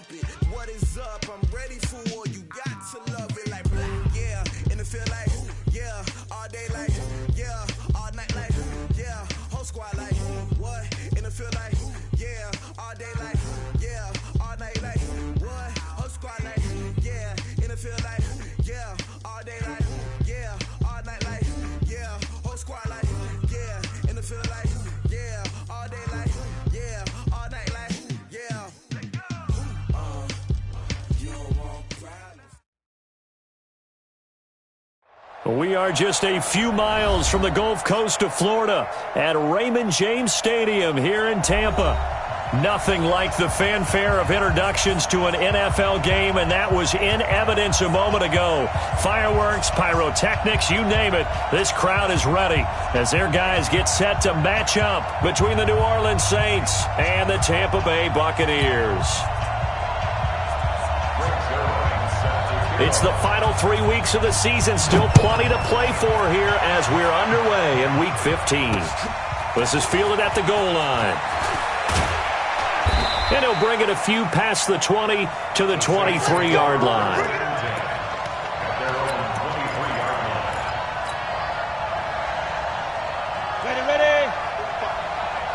bump it. What is up? I'm ready for war. You got to love it like, yeah. In the field like, yeah. All day like, yeah. All night like, yeah. Whole squad like, what? In the field like, yeah. All day like, yeah. All night like, what? Whole squad like, yeah. In the field like, yeah. All day like, yeah. All night like, yeah. Whole squad like, yeah. In the field like, yeah. All day like, yeah. All night like, yeah. You don't want problems. We are just a few miles from the Gulf Coast of Florida at Raymond James Stadium here in Tampa. Nothing like the fanfare of introductions to an NFL game, and that was in evidence a moment ago. Fireworks, pyrotechnics, you name it. This crowd is ready as their guys get set to match up between the New Orleans Saints and the Tampa Bay Buccaneers. It's the final 3 weeks of the season. Still plenty to play for here as we're underway in Week 15. This is fielded at the goal line. And he'll bring it a few past the 20 to the 23-yard line. Ready.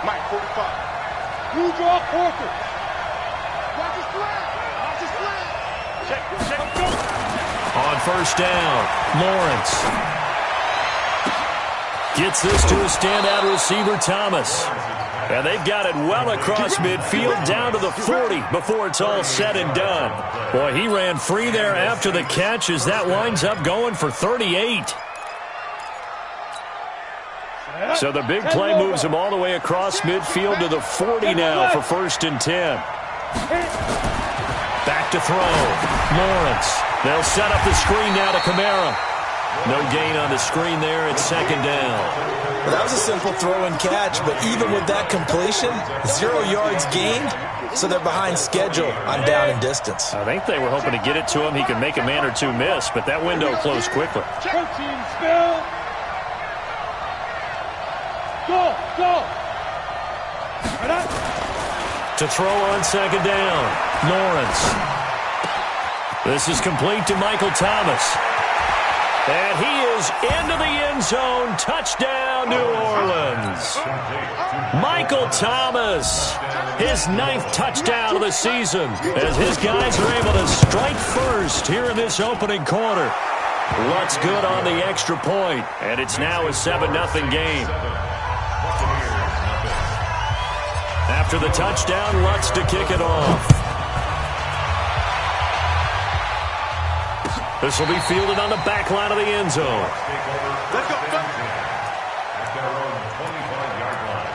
Mike, 45. You draw Porter. Watch his flat. Check, go. On first down, Lawrence gets this to a standout receiver, Thomas. And they've got it well across midfield down to the 40 before it's all said and done. Boy, he ran free there after the catch as that winds up going for 38. So the big play moves him all the way across midfield to the 40 now for 1st and 10. Back to throw. Lawrence. They'll set up the screen now to Kamara. No gain on the screen there. It's 2nd down. Well, that was a simple throw and catch, but even with that completion, 0 yards gained, so they're behind schedule on down and distance. I think they were hoping to get it to him. He could make a man or two miss, but that window closed quickly. Go. To throw on 2nd down, Lawrence. This is complete to Michael Thomas. And he is into the end zone. Touchdown, New Orleans. Michael Thomas, his 9th touchdown of the season, as his guys are able to strike first here in this opening quarter. Lutz good on the extra point, and it's now a 7-0 game. After the touchdown, Lutz to kick it off. This will be fielded on the back line of the end zone. Let's go. At their own 25-yard line.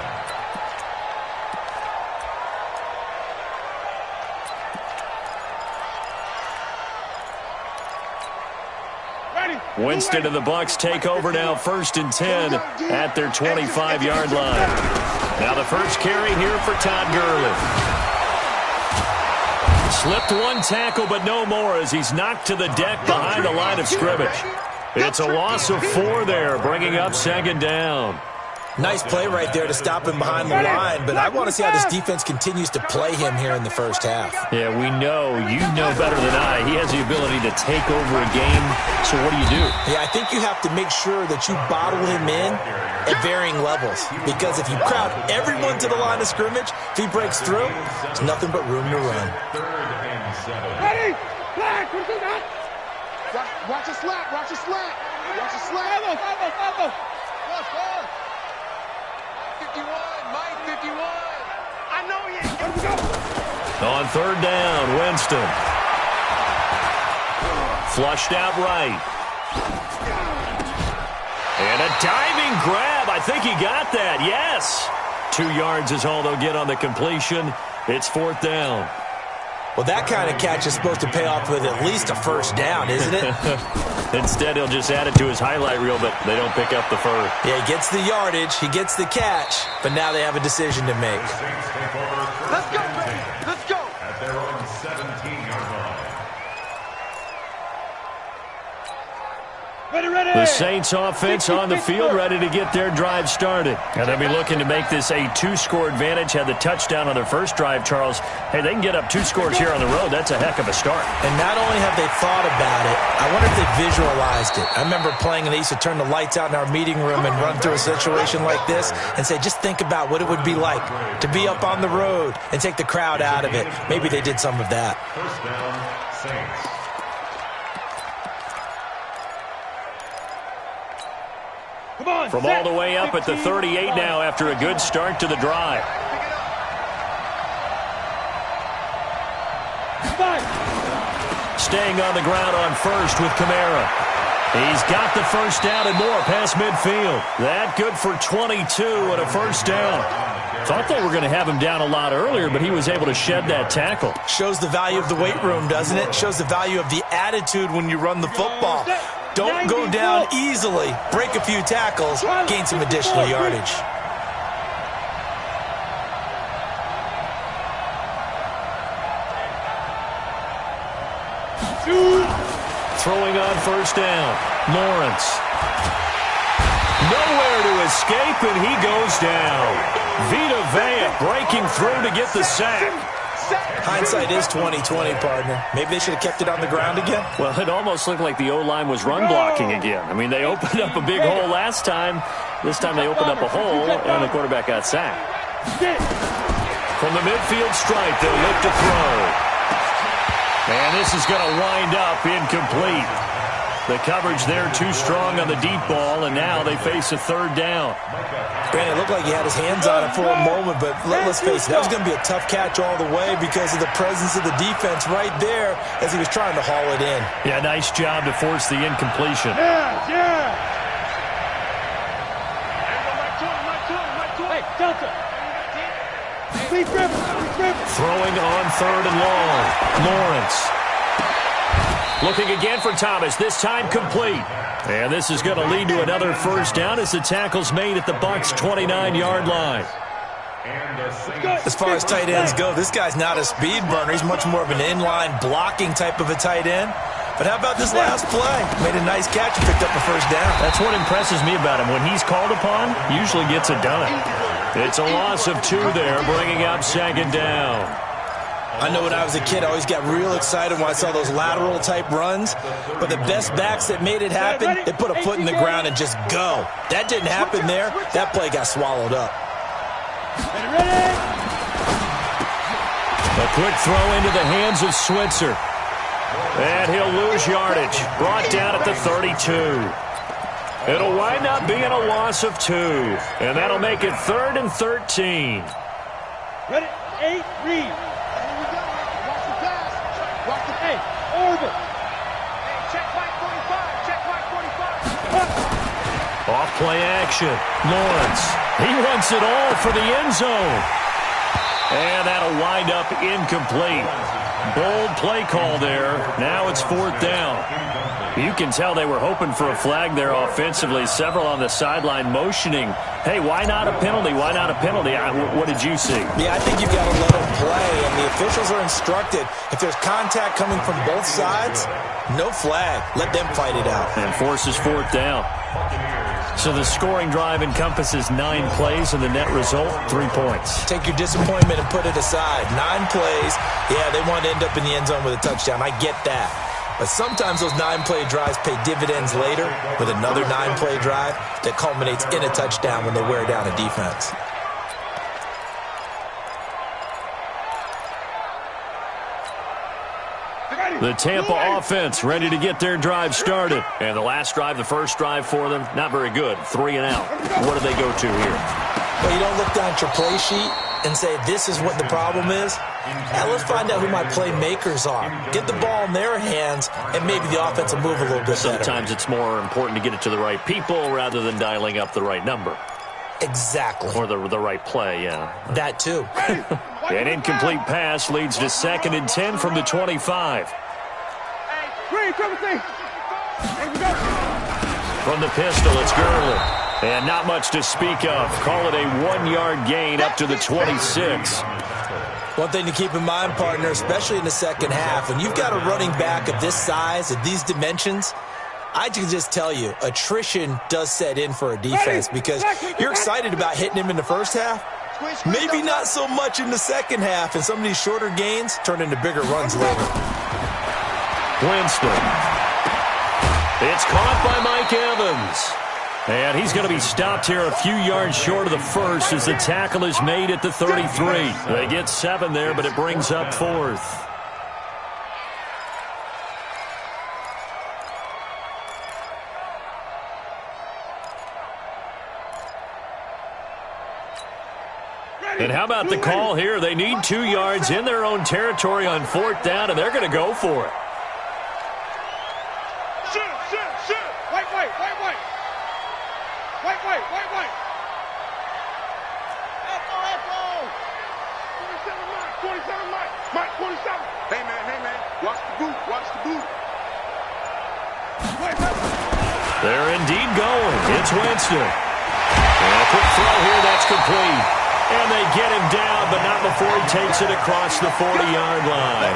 Ready. Winston and the Bucs take over now, 1st and 10 at their 25-yard line. Now the first carry here for Todd Gurley. Slipped one tackle, but no more as he's knocked to the deck behind the line of scrimmage. It's a loss of 4 there, bringing up 2nd down. Nice play right there to stop him behind the line, but I want to see how this defense continues to play him here in the first half. Yeah, we know. You know better than I. He has the ability to take over a game, so what do? Yeah, I think you have to make sure that you bottle him in at varying levels, because if you crowd everyone to the line of scrimmage, if he breaks through, there's nothing but room to run. Ready. Flag. Watch a slap. Watch a slap. Elbow. 51, Mike, 51. I know you. Here we go. On 3rd down, Winston. Flushed out right. And a diving grab. I think he got that. Yes. 2 yards is all they'll get on the completion. It's 4th down. Well, that kind of catch is supposed to pay off with at least a first down, isn't it? Instead, he'll just add it to his highlight reel, but they don't pick up the first. Yeah, he gets the yardage, he gets the catch, but now they have a decision to make. Let's go, baby. Let's go. At their own 17-yard line. Ready. The Saints offense on the field, ready to get their drive started. And they'll be looking to make this a 2-score advantage. Had the touchdown on their first drive, Charles. Hey, they can get up 2 scores here on the road. That's a heck of a start. And not only have they thought about it, I wonder if they visualized it. I remember playing, and they used to turn the lights out in our meeting room and run through a situation like this and say, just think about what it would be like to be up on the road and take the crowd out of it. Maybe they did some of that. First down, Saints. From all the way up at the 38 now after a good start to the drive. Staying on the ground on first with Kamara. He's got the first down and more past midfield. That good for 22 and a first down. Thought they were going to have him down a lot earlier, but he was able to shed that tackle. Shows the value of the weight room, doesn't it? Shows the value of the attitude when you run the football. Don't go down easily. Break a few tackles. Gain some additional yardage. Throwing on first down. Lawrence. Nowhere to escape, and he goes down. Vita Vea breaking through to get the sack. Hindsight is 20/20, partner. Maybe they should have kept it on the ground again. Well, it almost looked like the O-line was run blocking again. I mean, they opened up a big hole last time. This time they opened up a hole, and the quarterback got sacked. From the midfield stripe, they'll look to throw. And this is going to wind up incomplete. The coverage there too strong on the deep ball, and now they face a third down. Brandon, it looked like he had his hands on it for a moment, but let's face it, that was going to be a tough catch all the way because of the presence of the defense right there as he was trying to haul it in. Yeah, nice job to force the incompletion. Throwing on third and long. Lawrence. Looking again for Thomas, this time complete. And this is going to lead to another first down as the tackle's made at the Bucs' 29-yard line. As far as tight ends go, this guy's not a speed burner. He's much more of an inline blocking type of a tight end. But how about this last play? Made a nice catch and picked up a first down. That's what impresses me about him. When he's called upon, usually gets it done. It's a loss of 2 there, bringing up second down. I know when I was a kid, I always got real excited when I saw those lateral-type runs. But the best backs that made it happen, they put a foot in the ground and just go. That didn't happen there. That play got swallowed up. A quick throw into the hands of Switzer. And he'll lose yardage. Brought down at the 32. It'll wind up being a loss of 2. And that'll make it 3rd and 13. Ready? 8, read. Orbit. Hey, check flight 45. Check flight 45. Off play action. Lawrence. He wants it all for the end zone. And that'll wind up incomplete. Bold play call there. Now it's 4th down. You can tell they were hoping for a flag there offensively. Several on the sideline motioning. Hey, why not a penalty? Why not a penalty? What did you see? Yeah, I think you've got to let them play, and the officials are instructed. If there's contact coming from both sides, no flag. Let them fight it out. And forces 4th down. So the scoring drive encompasses 9 plays, and the net result, 3 points. Take your disappointment and put it aside. 9 plays. Yeah, they want to end up in the end zone with a touchdown. I get that. But sometimes those 9-play drives pay dividends later with another 9-play drive that culminates in a touchdown when they wear down a defense. The Tampa offense ready to get their drive started. And the last drive, the first drive for them, not very good. 3 and out. What do they go to here? Well, you don't look down at your play sheet and say, this is what the problem is. Now let's find out who my playmakers are. Get the ball in their hands, and maybe the offense will move a little bit Sometimes better. it's more important to get it to the right people rather than dialing up the right number. Exactly. Or the right play, yeah. That too. An incomplete pass leads to 2nd and 10 from the 25. From the pistol, it's Gurley. And not much to speak of. Call it a 1-yard gain up to the 26. One thing to keep in mind, partner, especially in the second half, when you've got a running back of this size, of these dimensions, I can just tell you, attrition does set in for a defense because you're excited about hitting him in the first half. Maybe not so much in the second half, and some of these shorter gains turn into bigger runs later. Winston. It's caught by Mike Evans. And he's going to be stopped here a few yards short of the first as the tackle is made at the 33. They get 7 there, but it brings up 4th. And how about the call here? They need 2 yards in their own territory on 4th down, and they're going to go for it. Shoot. Wait. Echo. 27 Mike. 27. Hey, man. Watch the boot. They're indeed going. It's Winston. And a quick throw here, that's complete. And they get him down, but not before he takes it across the 40-yard line.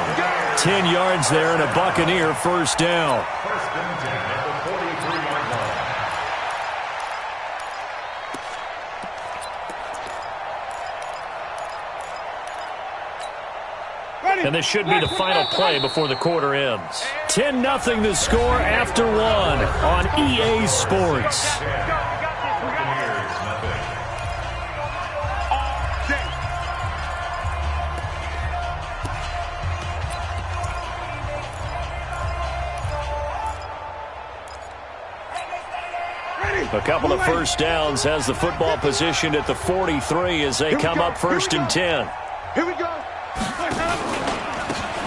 10 yards there and a Buccaneer first down. First and 10 at the 43-yard line. And this should be the final play before the quarter ends. 10-0 the score after 1 on EA Sports. A couple of first downs has the football positioned at the 43 as they come up 1st and 10. Here we go.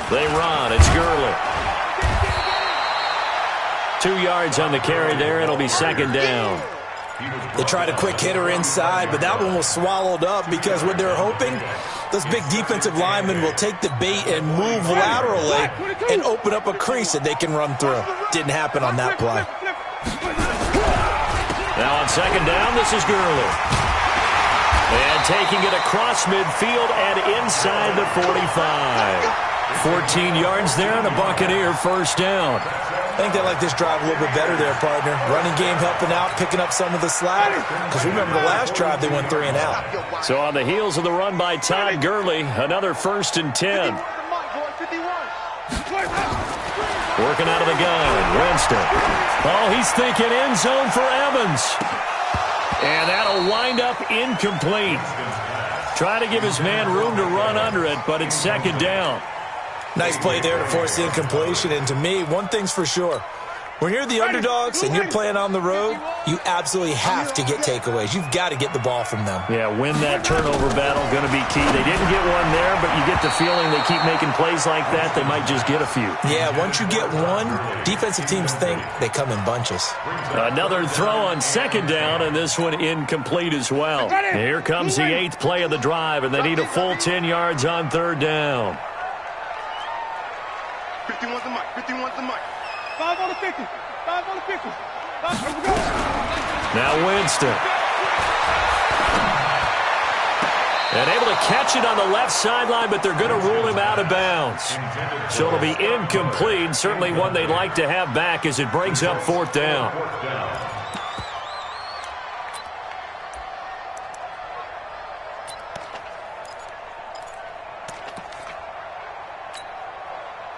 They run. It's Gurley. 2 yards on the carry there. It'll be 2nd down. They tried a quick hitter inside, but that one was swallowed up because what they're hoping, those big defensive linemen will take the bait and move laterally and open up a crease that they can run through. Didn't happen on that play. Now on 2nd down, this is Gurley. And taking it across midfield and inside the 45. 14 yards there and a Buccaneer first down. I think they like this drive a little bit better there, partner. Running game helping out, picking up some of the slack. Because remember the last drive, they went 3 and out. So on the heels of the run by Todd Gurley, another 1st and 10. Working out of the gun, Winston. Oh, he's thinking end zone for Evans. And that'll wind up incomplete. Trying to give his man room to run under it, but it's 2nd down. Nice play there to force the incompletion. And to me, one thing's for sure. When you're the underdogs and you're playing on the road, you absolutely have to get takeaways. You've got to get the ball from them. Yeah, win that turnover battle, going to be key. They didn't get one there, but you get the feeling they keep making plays like that, they might just get a few. Yeah, once you get one, defensive teams think they come in bunches. Another throw on 2nd down, and this one incomplete as well. Here comes the 8th play of the drive, and they need a full 10 yards on 3rd down. 51's the mic. 5 on the 50. 5 on the 50. Here we go. Now Winston. And able to catch it on the left sideline, but they're going to rule him out of bounds. So it'll be incomplete. Certainly one they'd like to have back as it brings up 4th down.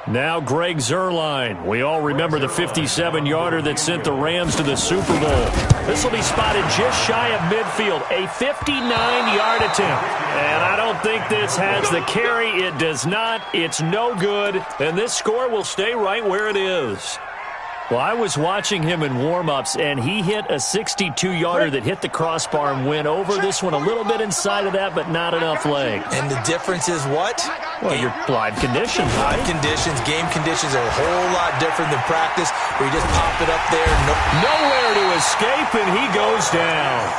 Now Greg Zuerlein. We all remember the 57-yarder that sent the Rams to the Super Bowl. This will be spotted just shy of midfield. A 59-yard attempt. And I don't think this has the carry. It does not. It's no good. And this score will stay right where it is. Well, I was watching him in warm-ups, and he hit a 62-yarder that hit the crossbar and went over. This one a little bit inside of that, but not enough leg. And the difference is what? Well, your live conditions. Live conditions, game conditions are a whole lot different than practice where you just pop it up there. Nowhere to escape, and he goes down.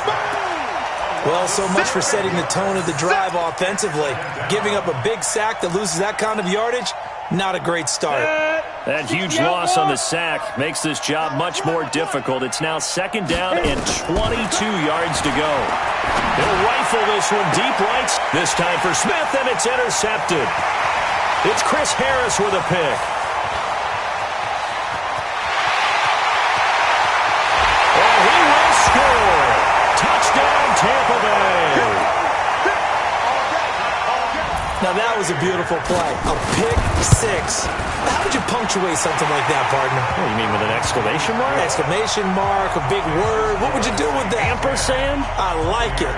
Well, so much for setting the tone of the drive offensively. Giving up a big sack that loses that kind of yardage, not a great start. That huge loss on the sack makes this job much more difficult. It's now 2nd down and 22 yards to go. He'll rifle this one deep right. This time for Smith, and it's intercepted. It's Chris Harris with a pick. Now that was a beautiful play. A pick six. How would you punctuate something like that, partner? What do you mean, with an exclamation mark? Exclamation mark, a big word. What would you do with that? Ampersand? I like it.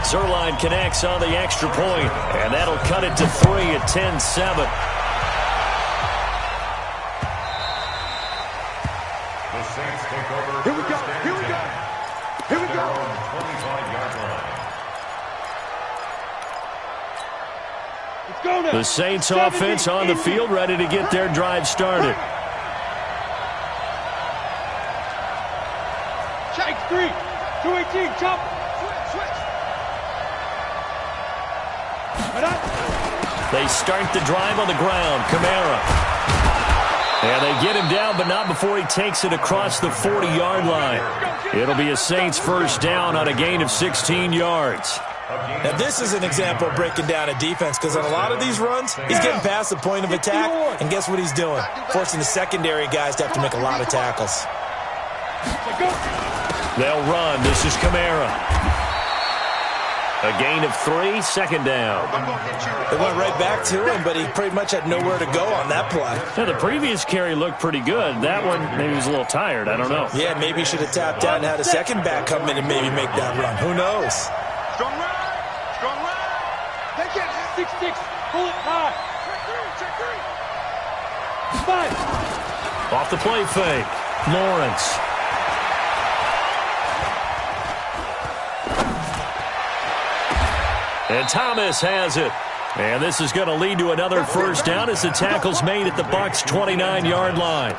Zerline connects on the extra point, and that'll cut it to 3 at 10-7. The Saints take over. Here we go. Here we go. Here we go. 25-yard line. Let's go now. The Saints offense on the field, ready to get their drive started. Shake 3. 218. Chop. Switch. Right up. They start the drive on the ground. Kamara. And they get him down, but not before he takes it across the 40-yard line. It'll be a Saints first down on a gain of 16 yards. Now, this is an example of breaking down a defense, because on a lot of these runs, he's getting past the point of attack, and guess what he's doing? Forcing the secondary guys to have to make a lot of tackles. They'll run. This is Kamara. A gain of 3, second down. They went right back to him, but he pretty much had nowhere to go on that play. Now, the previous carry looked pretty good. That one, maybe he was a little tired. I don't know. Yeah, maybe he should have tapped out and had a second back come in and maybe make that run. Who knows? Strong ride. Strong ride. Take it. 6-6. Pull it high. Check 3. Off the play fake. Lawrence. And Thomas has it. And this is going to lead to another first down as the tackle's made at the Bucs' 29-yard line.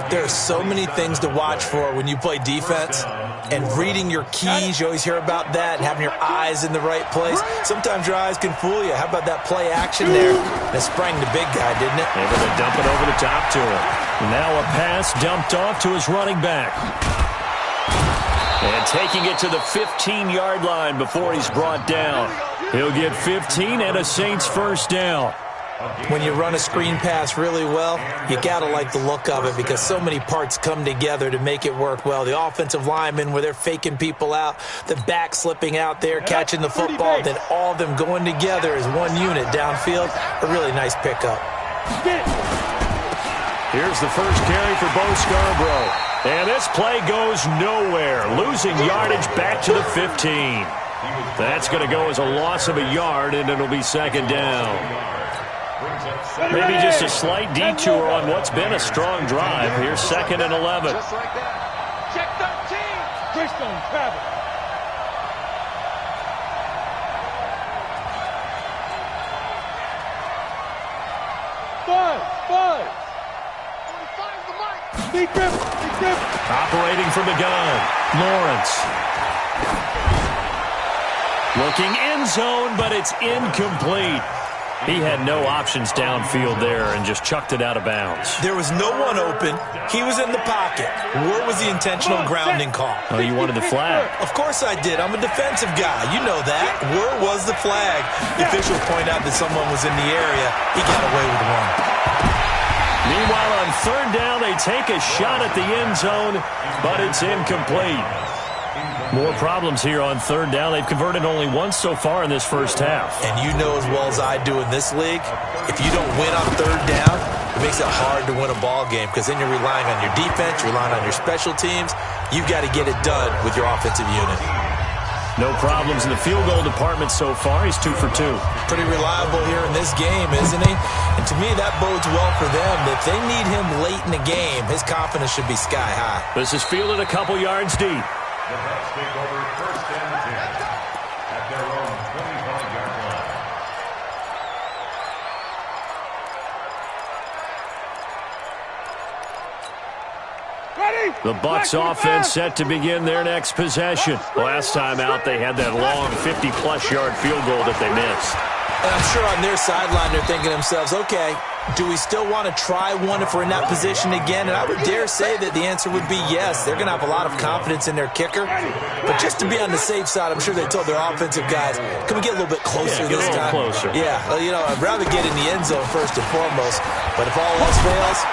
There are so many things to watch for when you play defense. And reading your keys, you always hear about that, and having your eyes in the right place. Sometimes your eyes can fool you. How about that play action there? That sprang the big guy, didn't it? Able to dump it over the top to him. Now a pass dumped off to his running back. And taking it to the 15-yard line before he's brought down. He'll get 15 and a Saints first down. When you run a screen pass really well, you got to like the look of it because so many parts come together to make it work well. The offensive linemen, where they're faking people out, the back slipping out there, catching the football, then all of them going together as one unit downfield. A really nice pickup. Here's the first carry for Bo Scarborough. And this play goes nowhere, losing yardage back to the 15. That's going to go as a loss of a yard, and it'll be second down. Maybe just a slight detour on what's been a strong drive. Here's second and 11. Just like that. Check 13. Greystone, travel. Five. 45's the mic. Big grip. Operating from the gun, Lawrence. Looking end zone, but it's incomplete. He had no options downfield there and just chucked it out of bounds. There was no one open. He was in the pocket. Where was the intentional grounding call? Oh, you wanted the flag. Of course I did. I'm a defensive guy. You know that. Where was the flag? The officials point out that someone was in the area. He got away with one. Meanwhile, on third down, they take a shot at the end zone, but it's incomplete. More problems here on third down. They've converted only once so far in this first half. And you know as well as I do in this league, if you don't win on third down, it makes it hard to win a ball game because then you're relying on your defense, you're relying on your special teams. You've got to get it done with your offensive unit. No problems in the field goal department so far. He's 2 for 2. Pretty reliable here in this game, isn't he? And to me, that bodes well for them. If they need him late in the game, his confidence should be sky high. This is fielded a couple yards deep. The Bucs take over first and 10 at their own 25-yard line. Ready? The Bucs offense set to begin their next possession. Last time out, they had that long 50-plus yard field goal that they missed. And I'm sure on their sideline they're thinking to themselves, okay, do we still want to try one if we're in that position again? And I would dare say that the answer would be yes. They're going to have a lot of confidence in their kicker. But just to be on the safe side, I'm sure they told their offensive guys, can we get a little bit closer this time? Closer. Yeah, well, you know, I'd rather get in the end zone first and foremost. But if all else fails,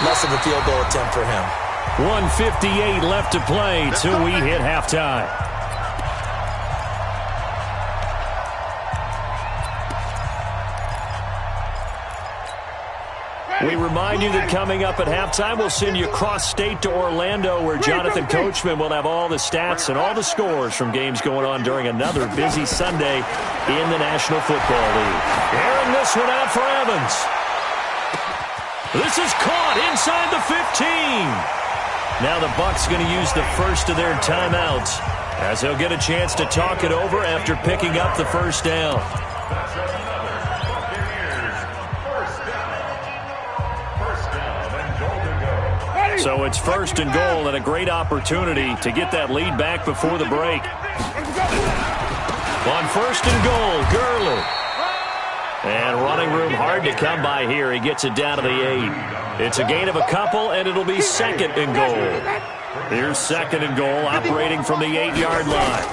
less of a field goal attempt for him. 1:58 left to play till we hit halftime. We remind you that coming up at halftime, we'll send you cross-state to Orlando, where Jonathan Coachman will have all the stats and all the scores from games going on during another busy Sunday in the National Football League. Airing this one out for Evans. This is caught inside the 15. Now the Bucs going to use the first of their timeouts, as they'll get a chance to talk it over after picking up the first down. So it's first and goal, and a great opportunity to get that lead back before the break. On first and goal, Gurley. And running room hard to come by here. He gets it down to the 8. It's a gain of a couple, and it'll be second and goal. Here's second and goal, operating from the 8-yard line.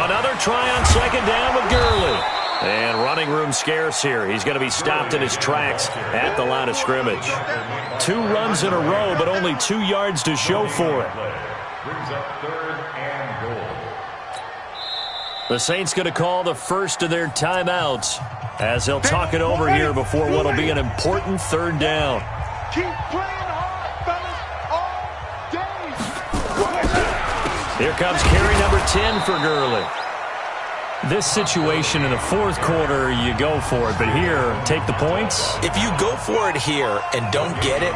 Another try on second down with Gurley. And running room scarce here. He's going to be stopped in his tracks at the line of scrimmage. 2 runs in a row, but only 2 yards to show for it. Brings up third and goal. The Saints going to call the first of their timeouts, as they'll talk it over here before what will be an important third down. Keep playing hard, fellas, all day. Here comes carry number 10 for Gurley. This situation in the fourth quarter, you go for it. But here, take the points. If you go for it here and don't get it,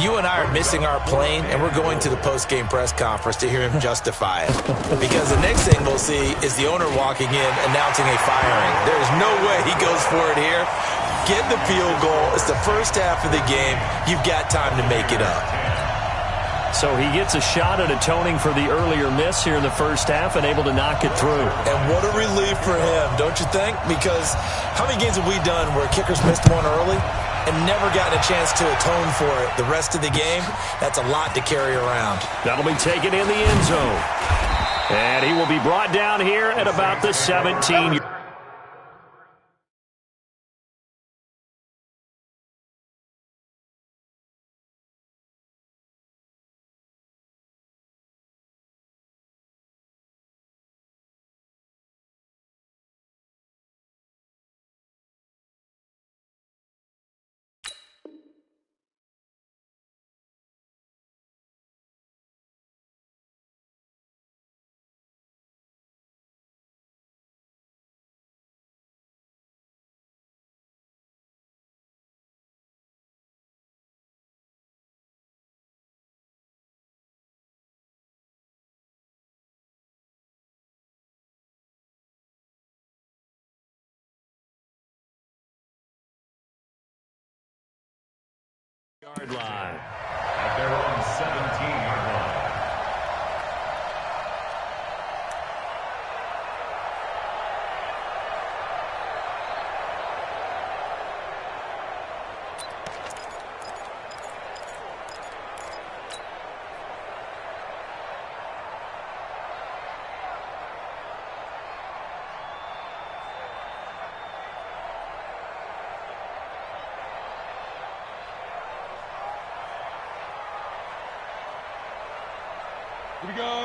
you and I are missing our plane, and we're going to the post-game press conference to hear him justify it. Because the next thing we'll see is the owner walking in announcing a firing. There's no way he goes for it here. Get the field goal. It's the first half of the game. You've got time to make it up. So he gets a shot at atoning for the earlier miss here in the first half and able to knock it through. And what a relief for him, don't you think? Because how many games have we done where kickers missed one early and never gotten a chance to atone for it the rest of the game? That's a lot to carry around. That'll be taken in the end zone. And he will be brought down here at about the 17. Yard line. At their own 17-yard line.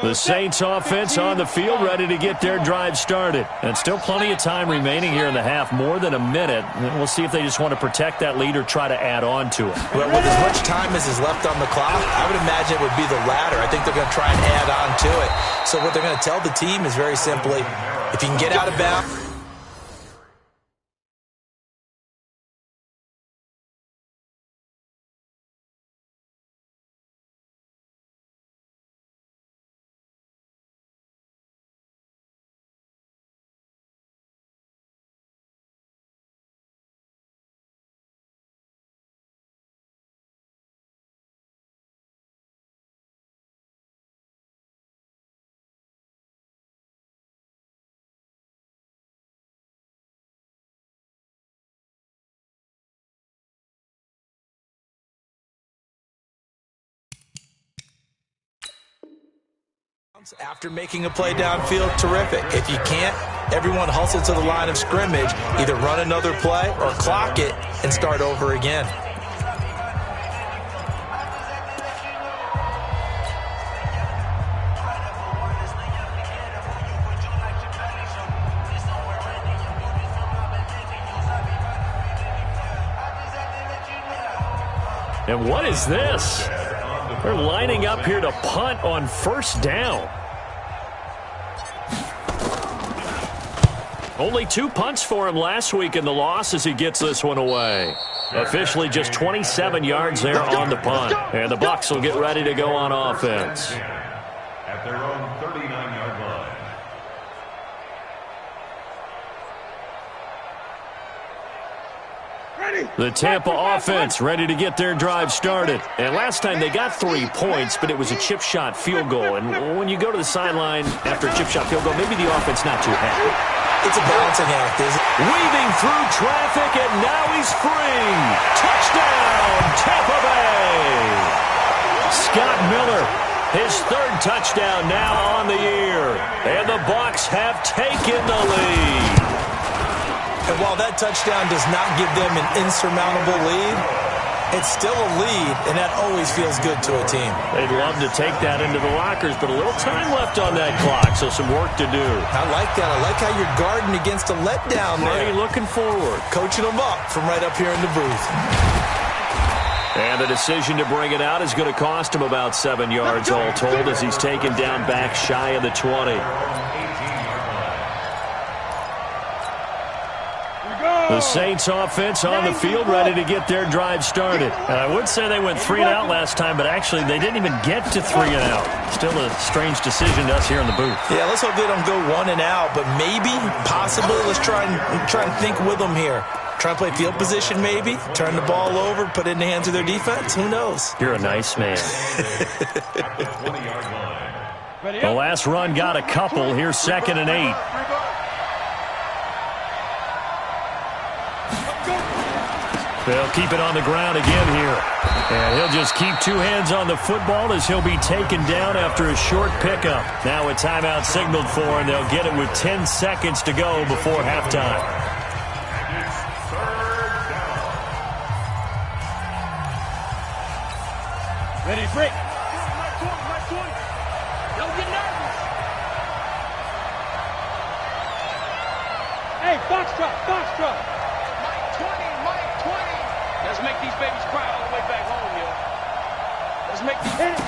The Saints offense on the field, ready to get their drive started. And still plenty of time remaining here in the half, more than a minute. We'll see if they just want to protect that lead or try to add on to it. Well, with as much time as is left on the clock, I would imagine it would be the latter. I think they're going to try and add on to it. So what they're going to tell the team is very simply, if you can get out of bounds, after making a play downfield, terrific. If you can't, everyone hustle to the line of scrimmage, either run another play or clock it and start over again. And what is this? They're lining up here to punt on first down. Only 2 punts for him last week in the loss as he gets this one away. Officially just 27 yards there on the punt. And the Bucs will get ready to go on offense. At their own 39-yard line. The Tampa offense ready to get their drive started. And last time they got 3 points, but it was a chip shot field goal. And when you go to the sideline after a chip shot field goal, maybe the offense not too happy. It's a balancing act, isn't it? Weaving through traffic, and now he's free. Touchdown, Tampa Bay. Scott Miller, his 3rd touchdown now on the year. And the Bucs have taken the lead. And while that touchdown does not give them an insurmountable lead, it's still a lead, and that always feels good to a team. They'd love to take that into the lockers, but a little time left on that clock, so some work to do. I like that. I like how you're guarding against a letdown there. Freddie looking forward. Coaching them up from right up here in the booth. And the decision to bring it out is going to cost him about 7 yards all told as he's taken down back shy of the 20. The Saints offense on the field ready to get their drive started. I would say they went 3 and out last time, but actually they didn't even get to 3 and out. Still a strange decision to us here in the booth. Yeah, let's hope they don't go 1 and out, but maybe, possibly, let's try and think with them here. Try and play field position maybe, turn the ball over, put it in the hands of their defense. Who knows? You're a nice man. The last run got a couple. Here's 2nd and 8. They'll keep it on the ground again here. And he'll just keep 2 hands on the football as he'll be taken down after a short pickup. Now a timeout signaled for, and they'll get it with 10 seconds to go before halftime. Ready, break. Don't get nervous. Hey, foxtrot. Let's make these babies cry all the way back home, yo. Let's make these...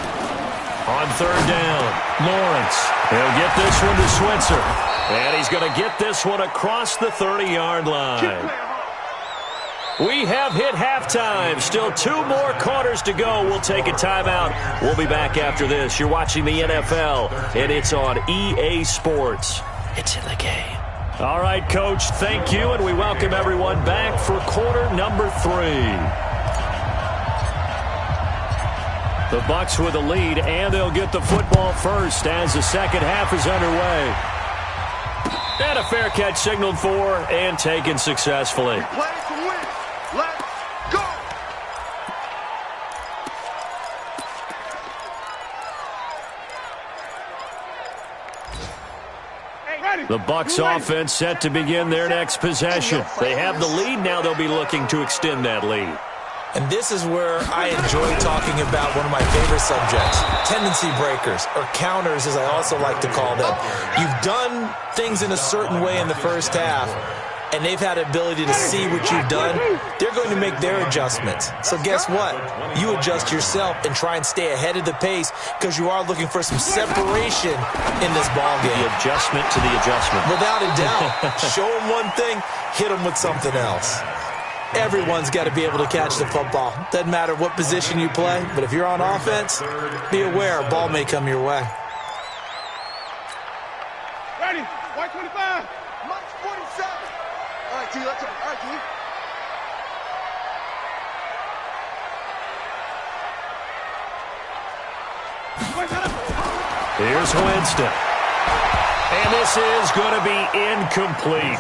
On 3rd down, Lawrence. He'll get this one to Switzer. And he's going to get this one across the 30-yard line. We have hit halftime. Still 2 more quarters to go. We'll take a timeout. We'll be back after this. You're watching the NFL, and it's on EA Sports. It's in the game. All right, Coach, thank you, and we welcome everyone back for quarter number 3. The Bucs with a lead, and they'll get the football first as the second half is underway. And a fair catch signaled for and taken successfully. Play to win. Let's go. The Bucs offense set to begin their next possession. They have the lead. Now they'll be looking to extend that lead. And this is where I enjoy talking about one of my favorite subjects, tendency breakers, or counters as I also like to call them. You've done things in a certain way in the first half, and they've had the ability to see what you've done. They're going to make their adjustments. So guess what? You adjust yourself and try and stay ahead of the pace because you are looking for some separation in this ball game. The adjustment to the adjustment. Without a doubt. Show them one thing, hit them with something else. Everyone's got to be able to catch the football. Doesn't matter what position you play, but if you're on offense, be aware a ball may come your way. Ready, white 25. Mike's 47. All right, T, let's go. All right, T. Here's Winston. And this is going to be incomplete.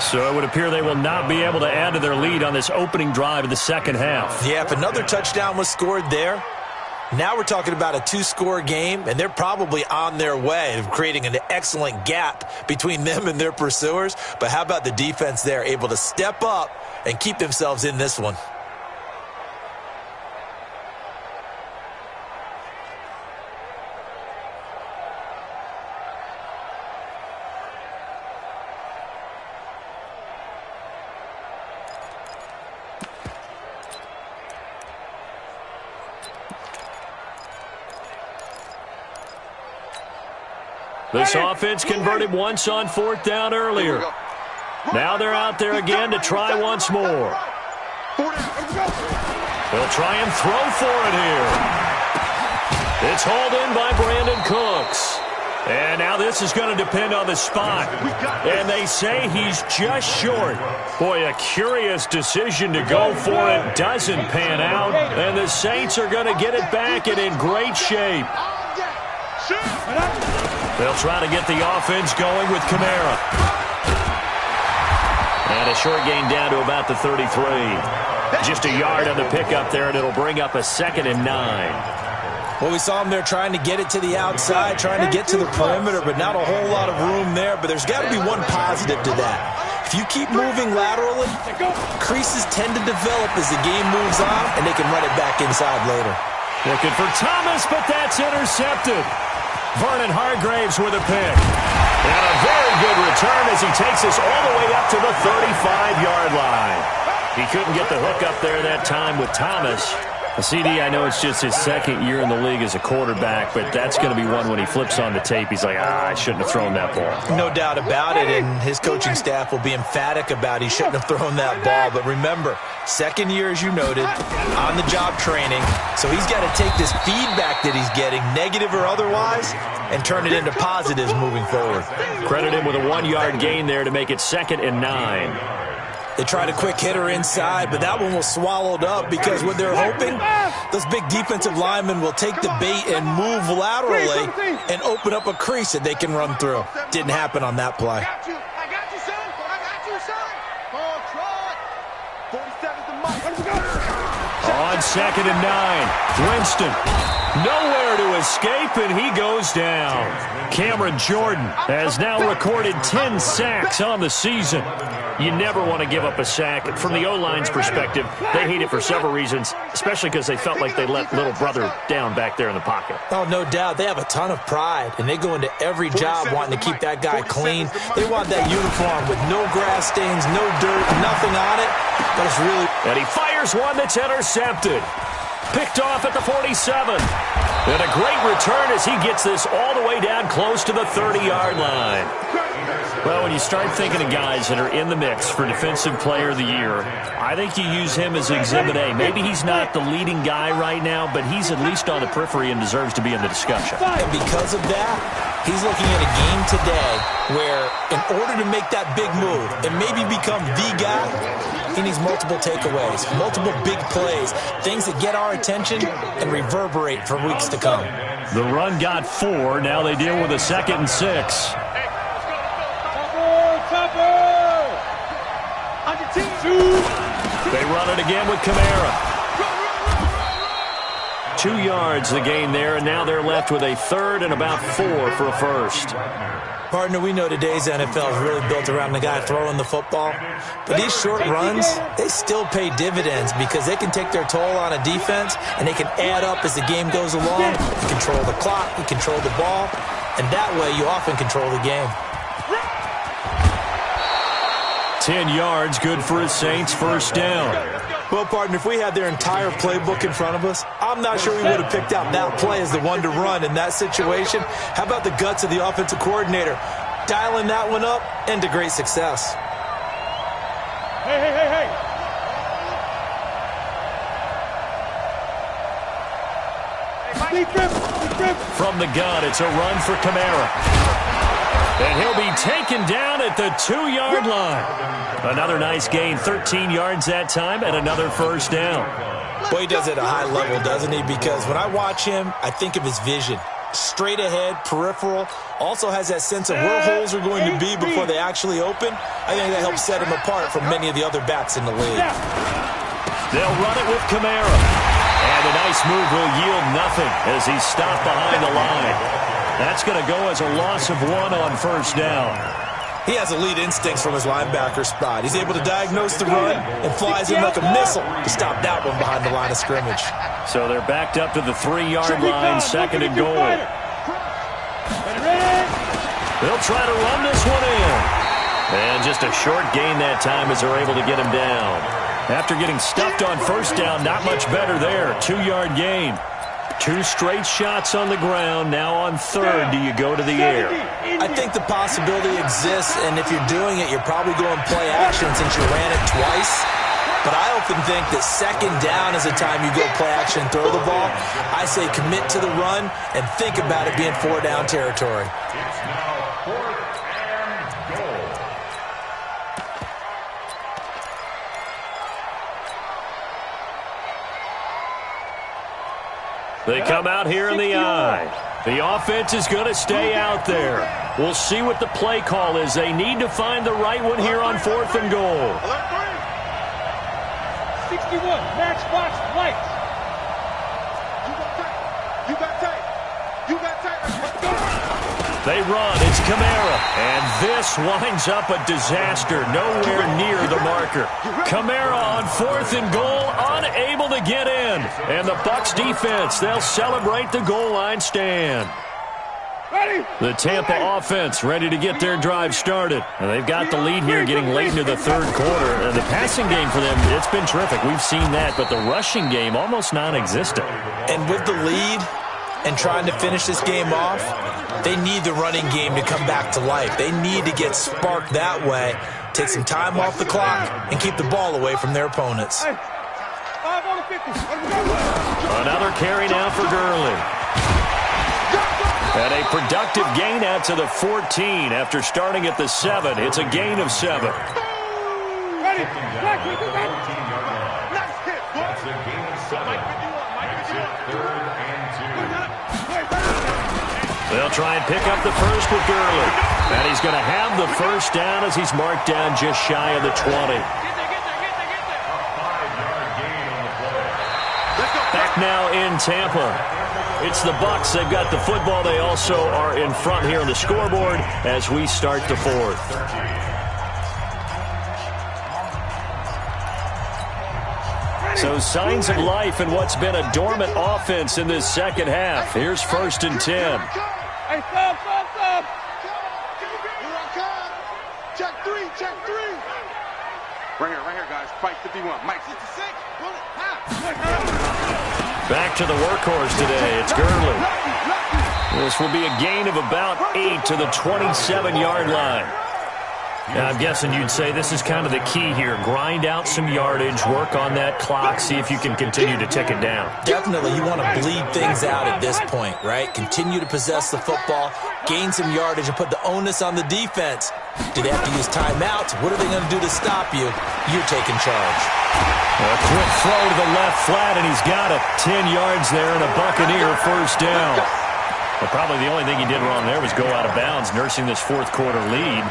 So it would appear they will not be able to add to their lead on this opening drive of the second half. Yeah, if another touchdown was scored there, now we're talking about a 2-score game, and they're probably on their way of creating an excellent gap between them and their pursuers. But how about the defense there, able to step up and keep themselves in this one? This offense converted once on 4th down earlier. Now they're out there again to try once more. They'll try and throw for it here. It's hauled in by Brandon Cooks. And now this is going to depend on the spot. And they say he's just short. Boy, a curious decision to go for it. Doesn't pan out. And the Saints are going to get it back and in great shape. They'll try to get the offense going with Kamara. And a short gain down to about the 33. Just a yard on the pickup there, and it'll bring up a 2nd and 9. Well, we saw him there trying to get it to the outside, trying to get to the perimeter, but not a whole lot of room there. But there's got to be one positive to that. If you keep moving laterally, creases tend to develop as the game moves on, and they can run it back inside later. Looking for Thomas, but that's intercepted. Vernon Hargraves with a pick. And a very good return as he takes us all the way up to the 35-yard line. He couldn't get the hook up there that time with Thomas. CD, I know it's just his 2nd year in the league as a quarterback, but that's going to be one when he flips on the tape. He's like, I shouldn't have thrown that ball. No doubt about it, and his coaching staff will be emphatic about he shouldn't have thrown that ball. But remember, 2nd year, as you noted, on-the-job training. So he's got to take this feedback that he's getting, negative or otherwise, and turn it into positives moving forward. Credit him with a 1-yard gain there to make it 2nd and 9. They tried a quick hitter inside, but that one was swallowed up because what they're hoping, those big defensive linemen will take the bait and move laterally and open up a crease that they can run through. Didn't happen on that play. I got you, son. I got you, son. Oh, try it. 47's the mic. On 2nd and 9, Winston. Nowhere to escape, and he goes down. Cameron Jordan has now recorded 10 sacks on the season. You never want to give up a sack. From the O-line's perspective, they hate it for several reasons, especially because they felt like they let little brother down back there in the pocket. Oh, no doubt. They have a ton of pride, and they go into every job wanting to keep that guy clean. They want that uniform with no grass stains, no dirt, nothing on it. But it's really... And he fires one that's intercepted. Picked off at the 47. And a great return as he gets this all the way down close to the 30-yard line. Well, when you start thinking of guys that are in the mix for Defensive Player of the Year, I think you use him as Exhibit A. Maybe he's not the leading guy right now, but he's at least on the periphery and deserves to be in the discussion. And because of that, he's looking at a game today where in order to make that big move and maybe become the guy, he needs multiple takeaways, multiple big plays, things that get our attention and reverberate for weeks to come. The run got 4. Now they deal with a 2nd and 6. They run it again with Kamara. 2 yards the gain there, and now they're left with a 3rd and about 4 for a first. Partner, we know today's NFL is really built around the guy throwing the football. But these short runs, they still pay dividends because they can take their toll on a defense, and they can add up as the game goes along. You control the clock, you control the ball, and that way you often control the game. 10 yards, good for his Saints, first down. Well, partner, if we had their entire playbook in front of us, I'm not sure we would have picked out that play as the one to run in that situation. How about the guts of the offensive coordinator? Dialing that one up into great success. Hey. From the gun, it's a run for Kamara. And he'll be taken down at the 2-yard line. Another nice gain, 13 yards that time, and another first down. Boy, he does it at a high level, doesn't he? Because when I watch him, I think of his vision. Straight ahead, peripheral, also has that sense of where holes are going to be before they actually open. I think that helps set him apart from many of the other backs in the league. They'll run it with Kamara. And a nice move will yield nothing as he's stopped behind the line. That's going to go as a loss of 1 on first down. He has elite instincts from his linebacker spot. He's able to diagnose the run and flies in like a missile to stop that one behind the line of scrimmage. So they're backed up to the 3-yard line, 2nd and goal. They'll try to run this one in. And just a short gain that time as they're able to get him down. After getting stuffed on first down, not much better there. 2-yard gain. 2 straight shots on the ground. Now on third, do you go to the air? I think the possibility exists, and if you're doing it, you're probably going play action since you ran it twice. But I often think that second down is the time you go play action and throw the ball. I say commit to the run and think about it being 4-down territory. It's now 4th and goal. They come out here in the eye. The offense is going to stay out there. We'll see what the play call is. They need to find the right one here on 4th and goal. 61, matchbox lights. You got tight. You got tight. Let's go. They run. It's Kamara. And this winds up a disaster. Nowhere near the marker. Kamara on 4th and goal, unable to get in. And the Bucs defense, they'll celebrate the goal line stand. The Tampa offense ready to get their drive started. And they've got the lead here getting late into the third quarter. And the passing game for them, it's been terrific. We've seen that. But the rushing game, almost non-existent. And with the lead and trying to finish this game off, they need the running game to come back to life. They need to get sparked that way, take some time off the clock, and keep the ball away from their opponents. Another carry now for Gurley. And a productive gain out to the 14 after starting at the 7. It's a gain of 7. Ready? That's a gain of 7. That's it, 3rd and 2. They'll try and pick up the first with Gurley. And he's going to have the first down as he's marked down just shy of the 20. A 5-yard gain on the play. Back now in Tampa. It's the Bucs. They've got the football. They also are in front here on the scoreboard as we start the 4th. So signs of life in what's been a dormant offense in this second half. Here's 1st and 10. Hey, stop. Check 3. Right here, guys. Fight 51. Mike, 66. Back to the workhorse today. It's Gurley. This will be a gain of about 8 to the 27-yard line. Now, I'm guessing you'd say this is kind of the key here. Grind out some yardage, work on that clock, see if you can continue to tick it down. Definitely, you want to bleed things out at this point, right? Continue to possess the football, gain some yardage, and put the onus on the defense. Do they have to use timeouts? What are they going to do to stop you? You're taking charge. A quick throw to the left flat, and he's got it. 10 yards there and a Buccaneer first down. Well, probably the only thing he did wrong there was go out of bounds, nursing this fourth quarter lead.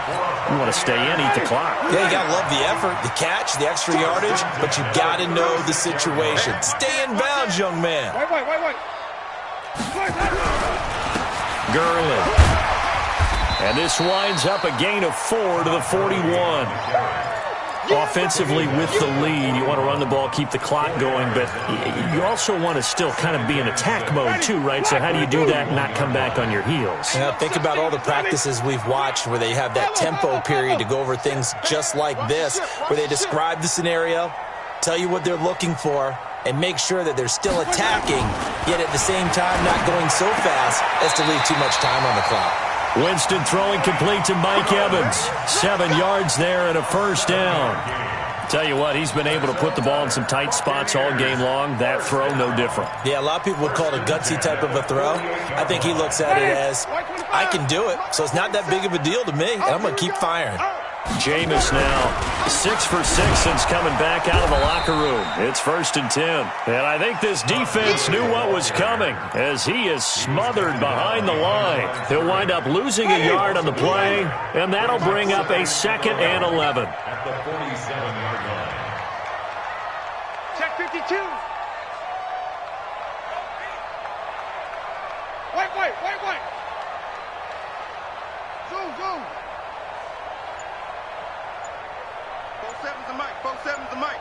You want to stay in, eat the clock. Yeah, you got to love the effort, the catch, the extra yardage, but you got to know the situation. Stay in bounds, young man. Wait. Gurley. And this winds up a gain of 4 to the 41. Offensively with the lead, you want to run the ball, keep the clock going, but you also want to still kind of be in attack mode too, right? So how do you do that and not come back on your heels? Yeah, think about all the practices we've watched where they have that tempo period to go over things just like this, where they describe the scenario, tell you what they're looking for, and make sure that they're still attacking, yet at the same time not going so fast as to leave too much time on the clock. Winston throwing complete to Mike Evans. 7 yards there and a first down. Tell you what, he's been able to put the ball in some tight spots all game long. That throw, no different. Yeah, a lot of people would call it a gutsy type of a throw. I think he looks at it as, I can do it, so it's not that big of a deal to me, and I'm going to keep firing. Jameis now 6 for 6 since coming back out of the locker room. It's 1st and 10. And I think this defense knew what was coming as he is smothered behind the line. He'll wind up losing a yard on the play, and that'll bring up a 2nd and 11. At the 47-yard line. Check 52. Wait. Zoom. 4-7's the mic. 4-7's the mic.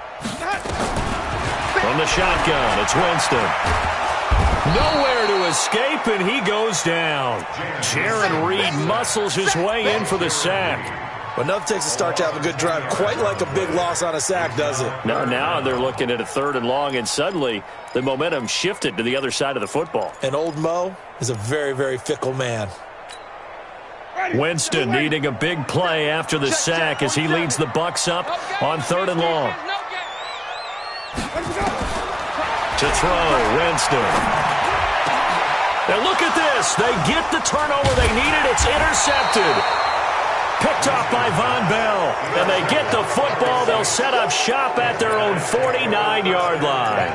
From the shotgun, it's Winston. Nowhere to escape, and he goes down. Jaron Reed muscles his way in for the sack. Well, nothing takes a start to have a good drive, quite like a big loss on a sack, does it? No, now they're looking at a 3rd and long, and suddenly the momentum shifted to the other side of the football. And old Mo is a very, very fickle man. Winston needing a big play after the sack as he leads the Bucs up on 3rd and long. To throw, Winston. Now look at this. They get the turnover they needed. It's intercepted. Picked off by Von Bell. And they get the football. They'll set up shop at their own 49-yard line.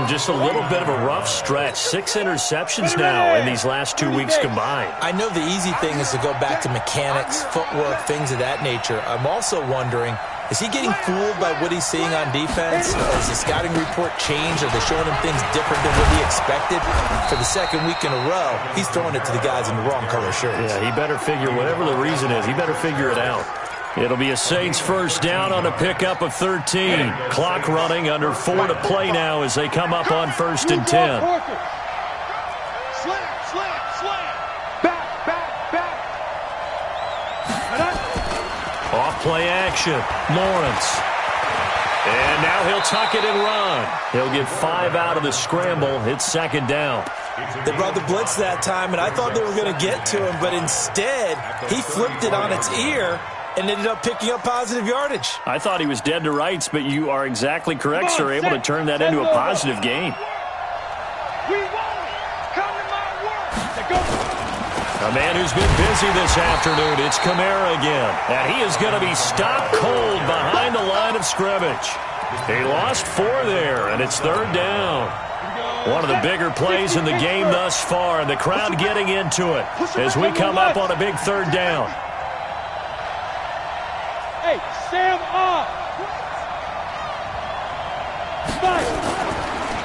Just a little bit of a rough stretch. 6 interceptions now in these last 2 weeks combined. I know the easy thing is to go back to mechanics, footwork, things of that nature. I'm also wondering, is he getting fooled by what he's seeing on defense? Has the scouting report changed? Are they showing him things different than what he expected? For the 2nd week in a row, he's throwing it to the guys in the wrong color shirts. Yeah, he better figure, whatever the reason is, he better figure it out. It'll be a Saints first down on a pickup of 13. Clock running, under 4 to play now as they come up on 1st and 10. Slam. Back. Off play action, Lawrence. And now he'll tuck it and run. He'll get 5 out of the scramble. It's 2nd down. They brought the blitz that time, and I thought they were going to get to him, but instead, he flipped it on its ear and ended up picking up positive yardage. I thought he was dead to rights, but you are exactly correct, sir. Able to turn that into a positive gain. We won. Come to my work. A man who's been busy this afternoon, it's Kamara again. And he is going to be stopped cold behind the line of scrimmage. He lost 4 there, and it's 3rd down. One of the bigger plays in the game thus far, and the crowd getting into it as we come up on a big 3rd down. Hey, Sam up.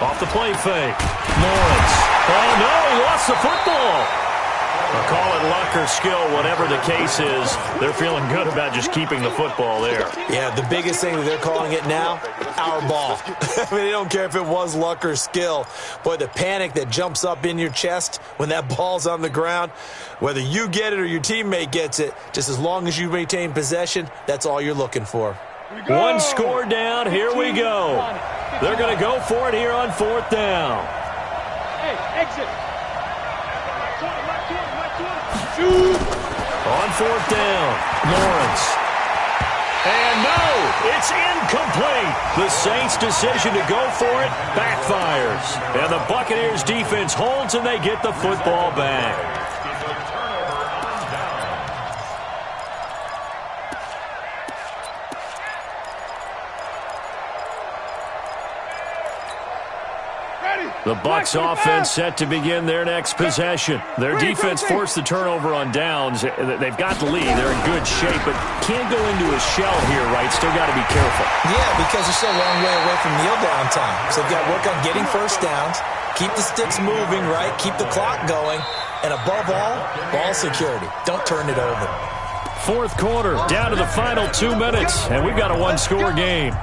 Off the play fake. Lawrence. Oh, no, he lost the football. I'll call it luck or skill, whatever the case is. They're feeling good about just keeping the football there. Yeah, the biggest thing that they're calling it now, our ball. I mean, they don't care if it was luck or skill. Boy, the panic that jumps up in your chest when that ball's on the ground, whether you get it or your teammate gets it, just as long as you maintain possession, that's all you're looking for. 1 score down. Here we go. They're going to go for it here on 4th down. Hey, exit. On 4th down, Lawrence. And no, it's incomplete. The Saints' decision to go for it backfires. And the Buccaneers defense holds and they get the football back. The Bucs offense set to begin their next possession. Their defense forced the turnover on downs. They've got the lead. They're in good shape, but can't go into a shell here, right? Still got to be careful. Yeah, because they're still a long way away from kneel down time. So they've got to work on getting first downs, keep the sticks moving, right? Keep the clock going. And above all, ball security. Don't turn it over. 4th quarter, down to the final 2 minutes, and we've got a 1-score game.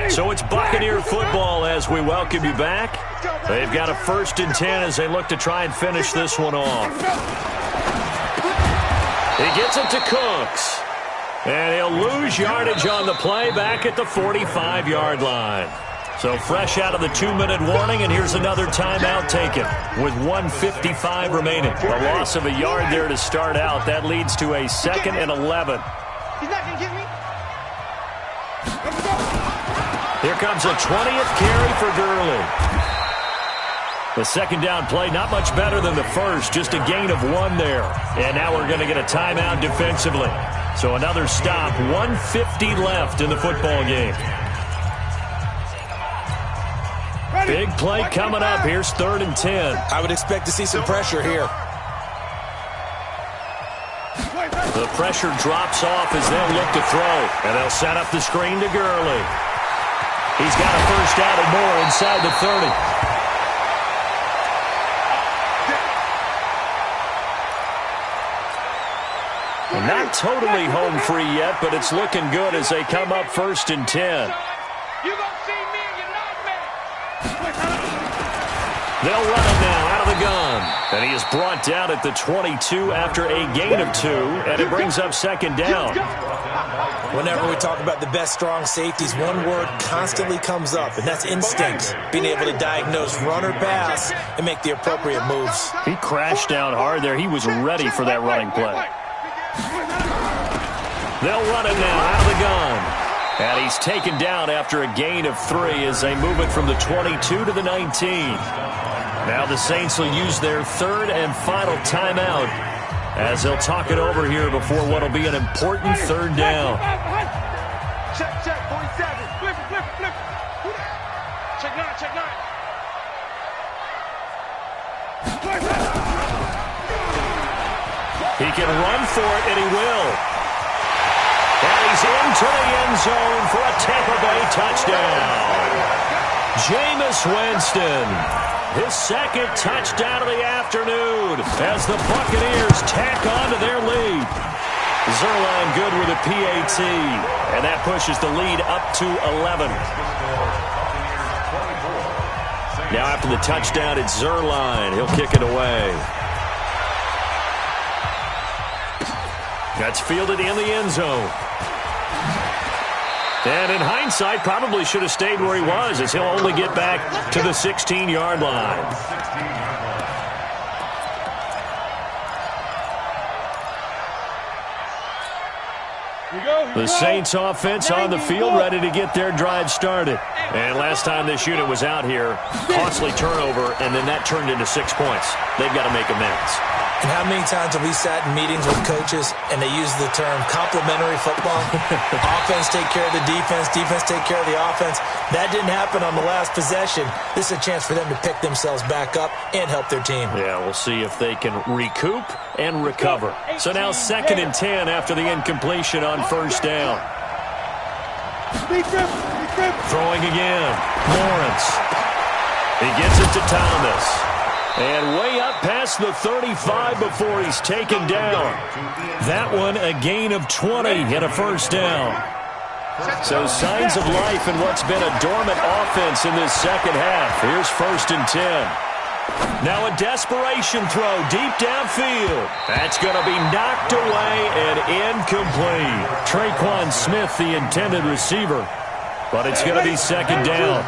So it's Buccaneer football as we welcome you back. They've got a 1st and 10 as they look to try and finish this one off. He gets it to Cooks. And he'll lose yardage on the play back at the 45-yard line. So fresh out of the 2-minute warning, and here's another timeout taken with 1:55 remaining. A loss of a yard there to start out. That leads to a 2nd and 11. He's not going to get me. Here comes a 20th carry for Gurley. The 2nd down play, not much better than the first, just a gain of 1 there. And now we're going to get a timeout defensively. So another stop, 1:50 left in the football game. Big play coming up. Here's 3rd and 10. I would expect to see some pressure here. The pressure drops off as they'll look to throw. And they'll set up the screen to Gurley. He's got a first down and more inside the 30. Not totally home free yet, but it's looking good as they come up 1st and 10. You gonna see me in your nightmare. They'll run it now out of the gun. And he is brought down at the 22 after a gain of 2, and it brings up second down. Whenever we talk about the best strong safeties, one word constantly comes up, and that's instinct. Being able to diagnose run or pass and make the appropriate moves. He crashed down hard there. He was ready for that running play. They'll run it now out of the gun. And he's taken down after a gain of 3 as they move it from the 22 to the 19. Now the Saints will use their third and final timeout as they'll talk it over here before what will be an important third down. Check, 47. Flip. Check 9. He can run for it, and he will. And he's into the end zone for a Tampa Bay touchdown. Jameis Winston, his second touchdown of the afternoon as the Buccaneers tack on to their lead. Zerline good with a PAT, and that pushes the lead up to 11. Now after the touchdown, it's Zerline. He'll kick it away. That's fielded in the end zone. And in hindsight, probably should have stayed where he was, as he'll only get back to the 16-yard line. The Saints offense on the field, ready to get their drive started. And last time this unit was out here, costly turnover, and then that turned into 6 points. They've got to make amends. And how many times have we sat in meetings with coaches and they use the term complementary football? Offense take care of the defense, defense take care of the offense. That didn't happen on the last possession. This is a chance for them to pick themselves back up and help their team. Yeah, we'll see if they can recoup and recover. So now 2nd and 10 after the incompletion on first down. Throwing again. Lawrence. He gets it to Thomas. And way up past the 35 before he's taken down. That one a gain of 20 and a first down. So signs of life in what's been a dormant offense in this second half. Here's 1st and 10. Now a desperation throw deep downfield. That's going to be knocked away and incomplete. Traquan Smith, the intended receiver. But it's going to be second down.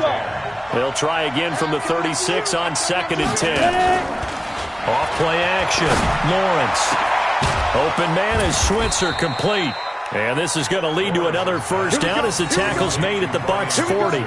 They'll try again from the 36 on 2nd and 10. Off play action. Lawrence. Open man is Switzer complete. And this is going to lead to another first down as the tackle's made at the Bucs 40.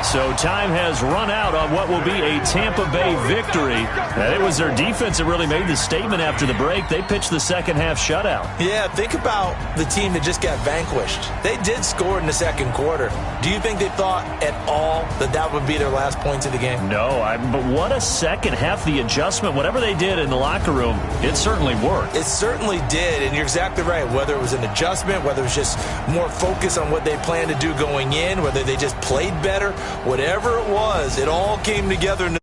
So time has run out on what will be a Tampa Bay victory. And it was their defense that really made the statement after the break. They pitched the second half shutout. Yeah, think about the team that just got vanquished. They did score in the second quarter. Do you think they thought at all that that would be their last points of the game? No, but what a second half. The adjustment, whatever they did in the locker room, it certainly worked. It certainly did, and you're exactly right. Whether it was an adjustment, whether it was just more focus on what they planned to do going in, whether they just played better, whatever it was, it all came together in the